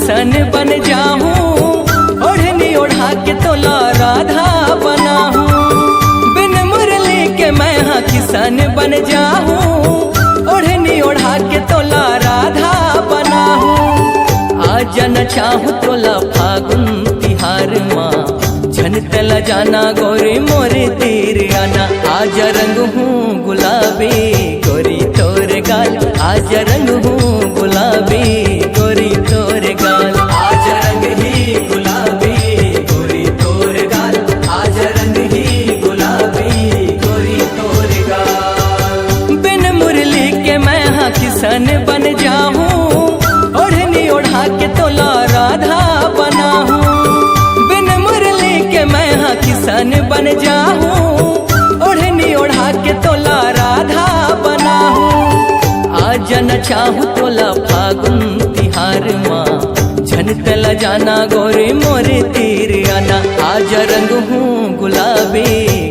किसन बन जाऊं, ओढ़नी ओढ़ा के तोला राधा बना हूँ। बिन मुरली के मैं हाँ किसन बन जाऊं, ओढ़नी ओढ़ा के तोला राधा बना हूँ। आज न चाहूँ तोला फागुन तिहार माँ, झन तला जाना गोरी मोरे तीर आना। आज रंग हूँ गुलाबी गोरी तोरे गाल, आज रंग हूँ गुलाबी गोरी तोरे गाल। आज रंग ही गुलाबी गोरी तोरे गाल, आज रंग ही गुलाबी गोरी तोरे गाल। बिन मुरली के मैं हाँ किसन बन जाऊं, ओढ़नी ओढ़ा के तोला राधा बना हूँ। बिन मुरली के मैं हाँ किसन बन जाऊं, ओढ़नी ओढ़ा के तोला राधा बना हूँ। आज न चाहूँ तोला फागुन तिहार माँ, झन तला जाना गोरी मोरे तीर आना। आज रंग हूँ गुलाबी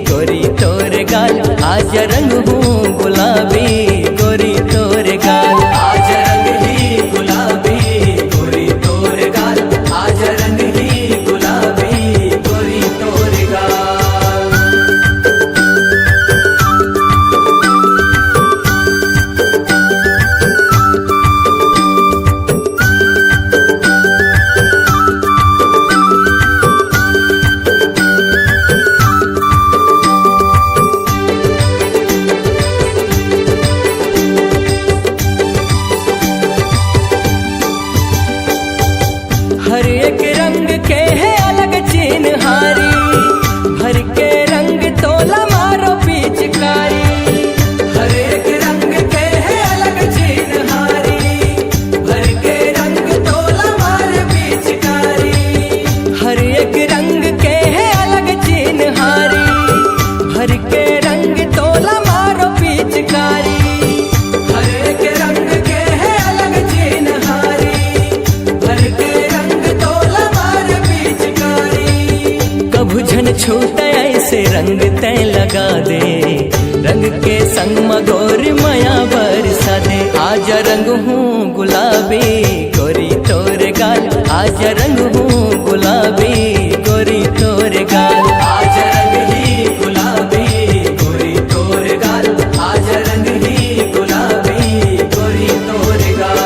गोरी तोरे गाल, आज रंग हूँ गुलाबी गोरी तोरे गाल। आज रंग ही गुलाबी गोरी तोरे गाल, आज रंग ही गुलाबी गोरी तोरे गाल। हर एक रंग के है अलग चिन्हारी, भर के रंग तोला मारो पिचकारी। हर एक रंग के है अलग चिन्हारी, भर के रंग तोला मारो पिचकारी। हर एक रंग के है अलग चिन्हारी, भर के रंग तोला मारो पिचकारी। हर एक रंग के है अलग चिन्हारी, भर के कभू झन छूटे ऐसे रंग तय लगा दे, रंग के संग मगोर माया बरसा दे। आज रंग हूँ गुलाबी गोरी तोरे गाल, आज रंग हूँ गुलाबी गोरी तोरे गाल। आज रंग ही गुलाबी गोरी तोरे गाल, आज रंग ही गुलाबी गोरी तोरे गाल।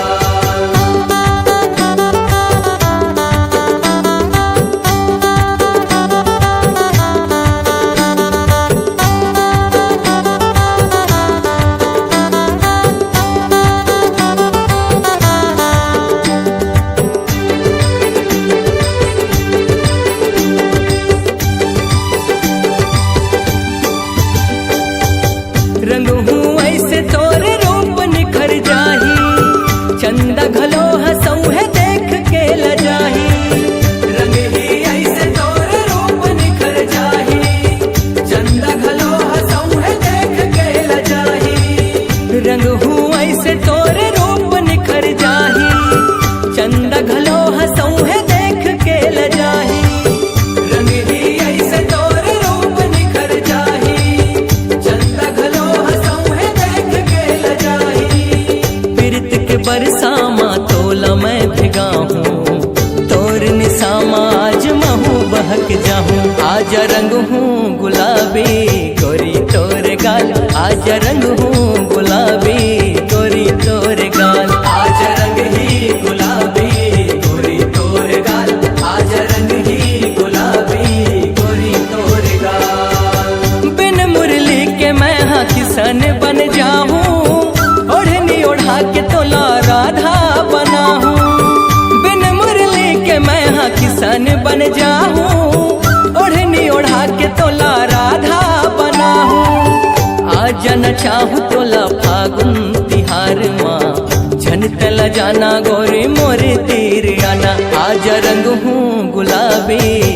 रंग हूँ ऐसे तोरे रूप निखर जाही, चंदा घलो हंसऊ है देख के लजाही। रंग ही ऐसे तोरे रूप निखर जाही, चंदा घलो हंसऊ है देख के लजाही। रंग हूँ ऐसे तोरे रूप निखर जाही, चंदा घलो हंसऊ है देख के लजाही। रंग ही ऐसे तोरे रूप निखर जाही, चंदा घलो बरसामा तोला मैं भिगा हूँ, तोर निशामा आज महू बहक जाहूँ। आज रंग हूँ गुलाबी गोरी तोरे गाल, आज रंग हूँ गुलाबी गोरी तोरे गाल। आज रंग ही गुलाबी गोरी तोरे गाल, आज रंग ही गुलाबी गोरी तोरे गाल। बिन मुरली के मैं हाँ किसन बन जाऊं, ओढ़नी ओढ़ा के तोला राधा बना हूँ। बिन मुरली के मैं हाँ किसन बन जाऊं, ओढ़नी ओढ़ा के तोला राधा बना हूँ। आज न चाहूँ तोला फागुन तिहार माँ, झन तला जाना गोरी मोरे तीर आना। आज रंग हूँ गुलाबी